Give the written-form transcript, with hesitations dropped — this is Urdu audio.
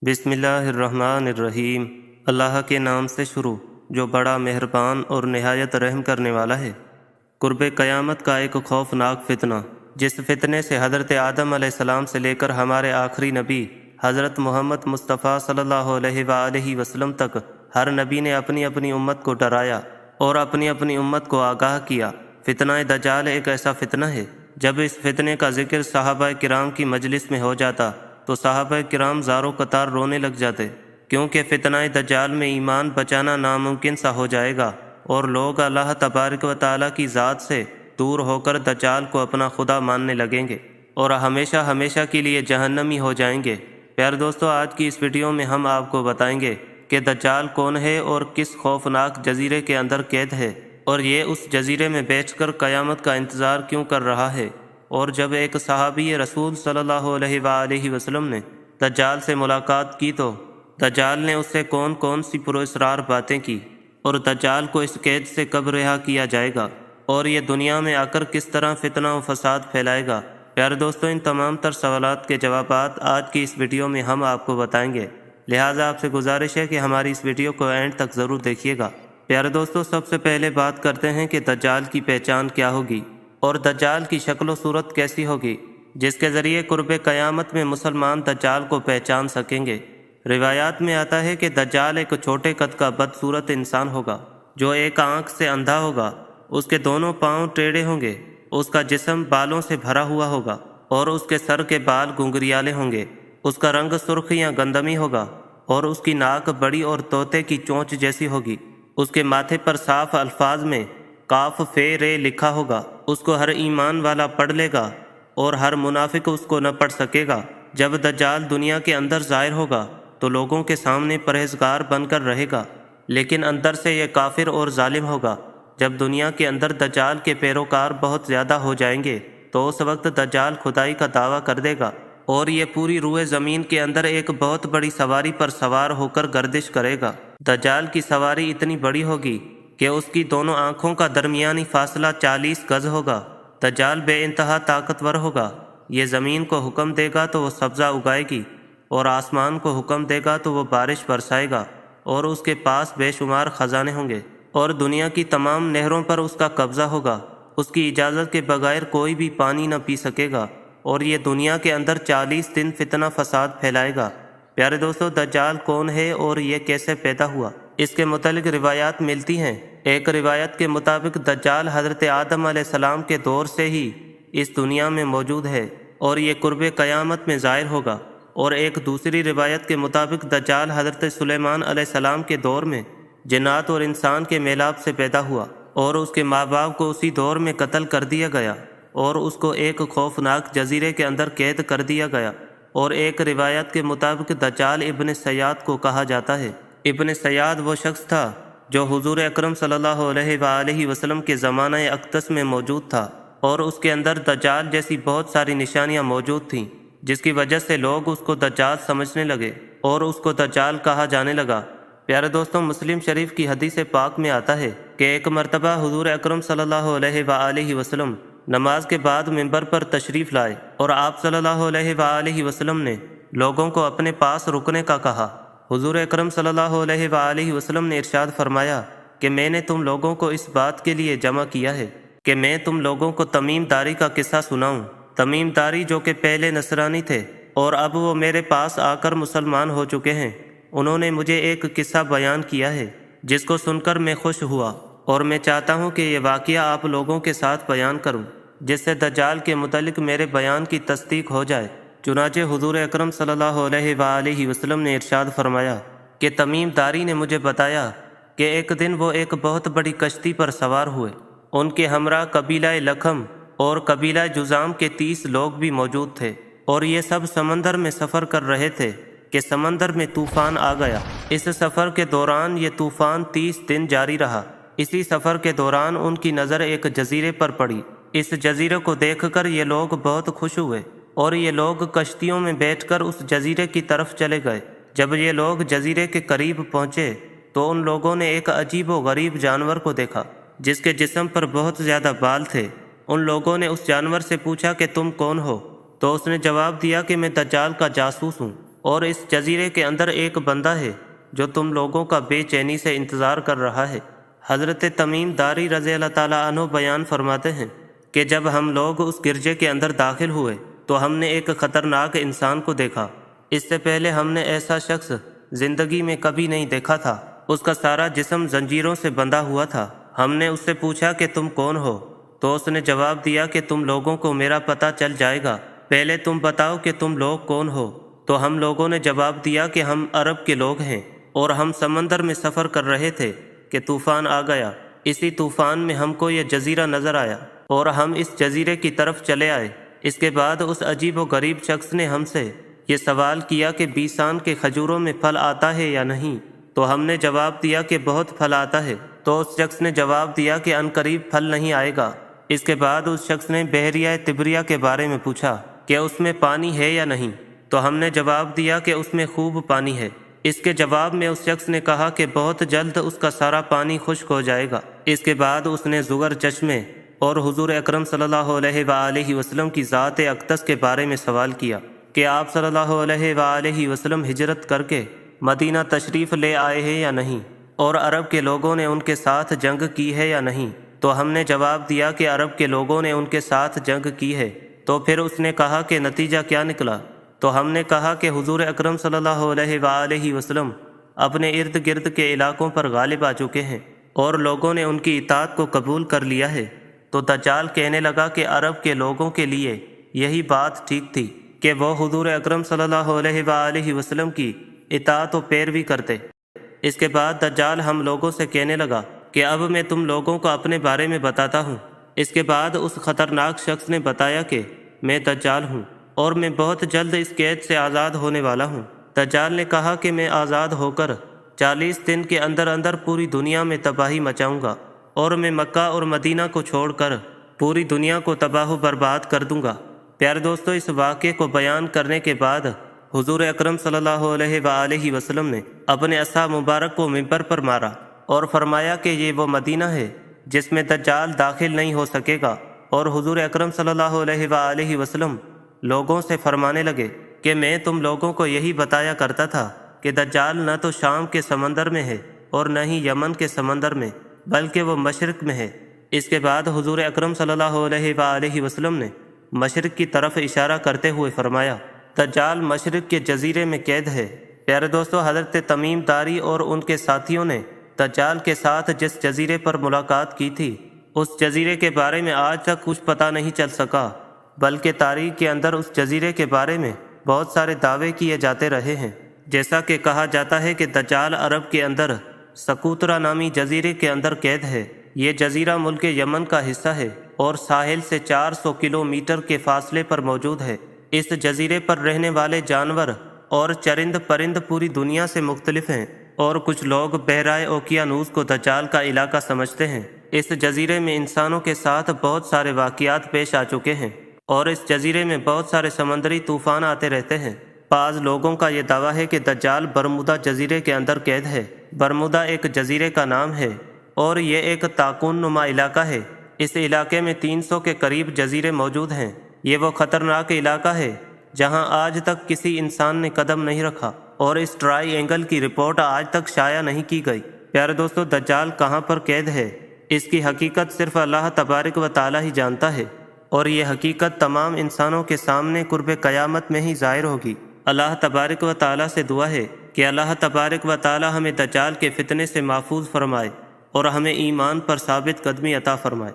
بسم اللہ الرحمن الرحیم۔ اللہ کے نام سے شروع جو بڑا مہربان اور نہایت رحم کرنے والا ہے۔ قرب قیامت کا ایک خوفناک فتنہ، جس فتنے سے حضرت آدم علیہ السلام سے لے کر ہمارے آخری نبی حضرت محمد مصطفیٰ صلی اللہ علیہ وآلہ وسلم تک ہر نبی نے اپنی اپنی امت کو ڈرایا اور اپنی اپنی امت کو آگاہ کیا۔ فتنہ دجال ایک ایسا فتنہ ہے، جب اس فتنے کا ذکر صحابہ کرام کی مجلس میں ہو جاتا تو صحابہ کرام زاروں قطار رونے لگ جاتے، کیونکہ فتنہ دجال میں ایمان بچانا ناممکن سا ہو جائے گا اور لوگ اللہ تبارک و تعالیٰ کی ذات سے دور ہو کر دجال کو اپنا خدا ماننے لگیں گے اور ہمیشہ ہمیشہ کے لیے جہنمی ہو جائیں گے۔ پیارے دوستو، آج کی اس ویڈیو میں ہم آپ کو بتائیں گے کہ دجال کون ہے اور کس خوفناک جزیرے کے اندر قید ہے، اور یہ اس جزیرے میں بیٹھ کر قیامت کا انتظار کیوں کر رہا ہے۔ اور جب ایک صحابی رسول صلی اللہ علیہ وآلہ وسلم نے دجال سے ملاقات کی تو دجال نے اس سے کون کون سی پراسرار باتیں کی، اور دجال کو اس قید سے کب رہا کیا جائے گا، اور یہ دنیا میں آ کر کس طرح فتنہ و فساد پھیلائے گا۔ پیارے دوستو، ان تمام تر سوالات کے جوابات آج کی اس ویڈیو میں ہم آپ کو بتائیں گے، لہٰذا آپ سے گزارش ہے کہ ہماری اس ویڈیو کو اینڈ تک ضرور دیکھیے گا۔ پیارے دوستو، سب سے پہلے بات کرتے ہیں کہ دجال کی پہچان کیا ہوگی اور دجال کی شکل و صورت کیسی ہوگی، جس کے ذریعے قرب قیامت میں مسلمان دجال کو پہچان سکیں گے۔ روایات میں آتا ہے کہ دجال ایک چھوٹے قد کا بدصورت انسان ہوگا، جو ایک آنکھ سے اندھا ہوگا، اس کے دونوں پاؤں ٹیڑھے ہوں گے، اس کا جسم بالوں سے بھرا ہوا ہوگا اور اس کے سر کے بال گھنگریالے ہوں گے، اس کا رنگ سرخ یا گندمی ہوگا اور اس کی ناک بڑی اور طوطے کی چونچ جیسی ہوگی۔ اس کے ماتھے پر صاف الفاظ میں کاف فے رے لکھا ہوگا، اس کو ہر ایمان والا پڑھ لے گا اور ہر منافق اس کو نہ پڑھ سکے گا۔ جب دجال دنیا کے اندر ظاہر ہوگا تو لوگوں کے سامنے پرہیزگار بن کر رہے گا، لیکن اندر سے یہ کافر اور ظالم ہوگا۔ جب دنیا کے اندر دجال کے پیروکار بہت زیادہ ہو جائیں گے تو اس وقت دجال خدائی کا دعویٰ کر دے گا اور یہ پوری روئے زمین کے اندر ایک بہت بڑی سواری پر سوار ہو کر گردش کرے گا۔ دجال کی سواری اتنی بڑی ہوگی کہ اس کی دونوں آنکھوں کا درمیانی فاصلہ 40 گز ہوگا۔ دجال بے انتہا طاقتور ہوگا، یہ زمین کو حکم دے گا تو وہ سبزہ اگائے گی اور آسمان کو حکم دے گا تو وہ بارش برسائے گا، اور اس کے پاس بے شمار خزانے ہوں گے اور دنیا کی تمام نہروں پر اس کا قبضہ ہوگا۔ اس کی اجازت کے بغیر کوئی بھی پانی نہ پی سکے گا، اور یہ دنیا کے اندر 40 دن فتنہ فساد پھیلائے گا۔ پیارے دوستو، دجال کون ہے اور یہ کیسے پیدا ہوا، اس کے متعلق روایات ملتی ہیں۔ ایک روایت کے مطابق دجال حضرت آدم علیہ السلام کے دور سے ہی اس دنیا میں موجود ہے اور یہ قرب قیامت میں ظاہر ہوگا، اور ایک دوسری روایت کے مطابق دجال حضرت سلیمان علیہ السلام کے دور میں جنات اور انسان کے میلاب سے پیدا ہوا اور اس کے ماں باپ کو اسی دور میں قتل کر دیا گیا اور اس کو ایک خوفناک جزیرے کے اندر قید کر دیا گیا۔ اور ایک روایت کے مطابق دجال ابن سیاد کو کہا جاتا ہے۔ ابن سیاد وہ شخص تھا جو حضور اکرم صلی اللہ علیہ وآلہ وسلم کے زمانہ اقدس میں موجود تھا، اور اس کے اندر دجال جیسی بہت ساری نشانیاں موجود تھیں، جس کی وجہ سے لوگ اس کو دجال سمجھنے لگے اور اس کو دجال کہا جانے لگا۔ پیارے دوستوں، مسلم شریف کی حدیث پاک میں آتا ہے کہ ایک مرتبہ حضور اکرم صلی اللہ علیہ وآلہ وسلم نماز کے بعد منبر پر تشریف لائے اور آپ صلی اللہ علیہ وآلہ وسلم نے لوگوں کو اپنے پاس رکنے کا کہا۔ حضور اکرم صلی اللہ علیہ وآلہ وسلم نے ارشاد فرمایا کہ میں نے تم لوگوں کو اس بات کے لیے جمع کیا ہے کہ میں تم لوگوں کو تمیم داری کا قصہ سناؤں۔ تمیم داری جو کہ پہلے نصرانی تھے اور اب وہ میرے پاس آ کر مسلمان ہو چکے ہیں، انہوں نے مجھے ایک قصہ بیان کیا ہے جس کو سن کر میں خوش ہوا، اور میں چاہتا ہوں کہ یہ واقعہ آپ لوگوں کے ساتھ بیان کروں، جس سے دجال کے متعلق میرے بیان کی تصدیق ہو جائے۔ چنانچہ حضور اکرم صلی اللہ علیہ وآلہ وسلم نے ارشاد فرمایا کہ تمیم داری نے مجھے بتایا کہ ایک دن وہ ایک بہت بڑی کشتی پر سوار ہوئے، ان کے ہمراہ قبیلہ لکھم اور قبیلہ جذام کے 30 لوگ بھی موجود تھے، اور یہ سب سمندر میں سفر کر رہے تھے کہ سمندر میں طوفان آ گیا۔ اس سفر کے دوران یہ طوفان 30 دن جاری رہا۔ اسی سفر کے دوران ان کی نظر ایک جزیرے پر پڑی۔ اس جزیرے کو دیکھ کر یہ لوگ بہت خوش ہوئے اور یہ لوگ کشتیوں میں بیٹھ کر اس جزیرے کی طرف چلے گئے۔ جب یہ لوگ جزیرے کے قریب پہنچے تو ان لوگوں نے ایک عجیب و غریب جانور کو دیکھا جس کے جسم پر بہت زیادہ بال تھے۔ ان لوگوں نے اس جانور سے پوچھا کہ تم کون ہو؟ تو اس نے جواب دیا کہ میں دجال کا جاسوس ہوں۔ اور اس جزیرے کے اندر ایک بندہ ہے جو تم لوگوں کا بے چینی سے انتظار کر رہا ہے۔ حضرت تمیم داری رضی اللہ تعالیٰ عنہ بیان فرماتے ہیں کہ جب ہم لوگ اس گرجے کے اندر داخل ہوئے تو ہم نے ایک خطرناک انسان کو دیکھا۔ اس سے پہلے ہم نے ایسا شخص زندگی میں کبھی نہیں دیکھا تھا۔ اس کا سارا جسم زنجیروں سے بندھا ہوا تھا۔ ہم نے اس سے پوچھا کہ تم کون ہو؟ تو اس نے جواب دیا کہ تم لوگوں کو میرا پتہ چل جائے گا، پہلے تم بتاؤ کہ تم لوگ کون ہو؟ تو ہم لوگوں نے جواب دیا کہ ہم عرب کے لوگ ہیں اور ہم سمندر میں سفر کر رہے تھے کہ طوفان آ گیا۔ اسی طوفان میں ہم کو یہ جزیرہ نظر آیا اور ہم اس جزیرے کی طرف چلے آئے۔ اس کے بعد اس عجیب و غریب شخص نے ہم سے یہ سوال کیا کہ بیسان کے کھجوروں میں پھل آتا ہے یا نہیں؟ تو ہم نے جواب دیا کہ بہت پھل آتا ہے۔ تو اس شخص نے جواب دیا کہ عنقریب پھل نہیں آئے گا۔ اس کے بعد اس شخص نے بحیرہ طبریہ کے بارے میں پوچھا کہ اس میں پانی ہے یا نہیں؟ تو ہم نے جواب دیا کہ اس میں خوب پانی ہے۔ اس کے جواب میں اس شخص نے کہا کہ بہت جلد اس کا سارا پانی خشک ہو جائے گا۔ اس کے بعد اس نے زغر چشمے اور حضور اکرم صلی اللہ علیہ وآلہ وسلم کی ذات اقدس کے بارے میں سوال کیا کہ آپ صلی اللہ علیہ وآلہ وسلم ہجرت کر کے مدینہ تشریف لے آئے ہیں یا نہیں، اور عرب کے لوگوں نے ان کے ساتھ جنگ کی ہے یا نہیں؟ تو ہم نے جواب دیا کہ عرب کے لوگوں نے ان کے ساتھ جنگ کی ہے۔ تو پھر اس نے کہا کہ نتیجہ کیا نکلا؟ تو ہم نے کہا کہ حضور اکرم صلی اللہ علیہ وآلہ وسلم اپنے ارد گرد کے علاقوں پر غالب آ چکے ہیں اور لوگوں نے ان کی اطاعت کو قبول کر لیا ہے۔ تو دجال کہنے لگا کہ عرب کے لوگوں کے لیے یہی بات ٹھیک تھی کہ وہ حضور اکرم صلی اللہ علیہ وآلہ وسلم کی اطاعت و پیروی کرتے۔ اس کے بعد دجال ہم لوگوں سے کہنے لگا کہ اب میں تم لوگوں کو اپنے بارے میں بتاتا ہوں۔ اس کے بعد اس خطرناک شخص نے بتایا کہ میں دجال ہوں اور میں بہت جلد اس قید سے آزاد ہونے والا ہوں۔ دجال نے کہا کہ میں آزاد ہو کر 40 دن کے اندر اندر پوری دنیا میں تباہی مچاؤں گا، اور میں مکہ اور مدینہ کو چھوڑ کر پوری دنیا کو تباہ و برباد کر دوں گا۔ پیارے دوستو، اس واقعے کو بیان کرنے کے بعد حضور اکرم صلی اللہ علیہ وآلہ وسلم نے اپنے اصحاب مبارک کو منبر پر مارا اور فرمایا کہ یہ وہ مدینہ ہے جس میں دجال داخل نہیں ہو سکے گا، اور حضور اکرم صلی اللہ علیہ وآلہ وسلم لوگوں سے فرمانے لگے کہ میں تم لوگوں کو یہی بتایا کرتا تھا کہ دجال نہ تو شام کے سمندر میں ہے اور نہ ہی یمن کے سمندر میں، بلکہ وہ مشرق میں ہے۔ اس کے بعد حضور اکرم صلی اللہ علیہ وآلہ وسلم نے مشرق کی طرف اشارہ کرتے ہوئے فرمایا دجال مشرق کے جزیرے میں قید ہے۔ پیارے دوستو، حضرت تمیم داری اور ان کے ساتھیوں نے دجال کے ساتھ جس جزیرے پر ملاقات کی تھی، اس جزیرے کے بارے میں آج تک کچھ پتہ نہیں چل سکا، بلکہ تاریخ کے اندر اس جزیرے کے بارے میں بہت سارے دعوے کیے جاتے رہے ہیں۔ جیسا کہ کہا جاتا ہے کہ دجال عرب کے اندر سکوترا نامی جزیرے کے اندر قید ہے۔ یہ جزیرہ ملک یمن کا حصہ ہے اور ساحل سے 400 کلومیٹر کے فاصلے پر موجود ہے۔ اس جزیرے پر رہنے والے جانور اور چرند پرند پوری دنیا سے مختلف ہیں، اور کچھ لوگ بحرائے اوقیانوس کو دجال کا علاقہ سمجھتے ہیں۔ اس جزیرے میں انسانوں کے ساتھ بہت سارے واقعات پیش آ چکے ہیں، اور اس جزیرے میں بہت سارے سمندری طوفان آتے رہتے ہیں۔ بعض لوگوں کا یہ دعویٰ ہے کہ دجال برمودا جزیرے کے اندر قید ہے۔ برمودا ایک جزیرے کا نام ہے اور یہ ایک طاقون نما علاقہ ہے۔ اس علاقے میں 300 کے قریب جزیرے موجود ہیں۔ یہ وہ خطرناک علاقہ ہے جہاں آج تک کسی انسان نے قدم نہیں رکھا، اور اس ٹرائی اینگل کی رپورٹ آج تک شائع نہیں کی گئی۔ پیارے دوستو، دجال کہاں پر قید ہے، اس کی حقیقت صرف اللہ تبارک و تعالی ہی جانتا ہے، اور یہ حقیقت تمام انسانوں کے سامنے قرب قیامت میں ہی ظاہر ہوگی۔ اللہ تبارک و تعالی سے دعا ہے کہ اللہ تبارک و تعالی ہمیں دجال کے فتنے سے محفوظ فرمائے اور ہمیں ایمان پر ثابت قدمی عطا فرمائے۔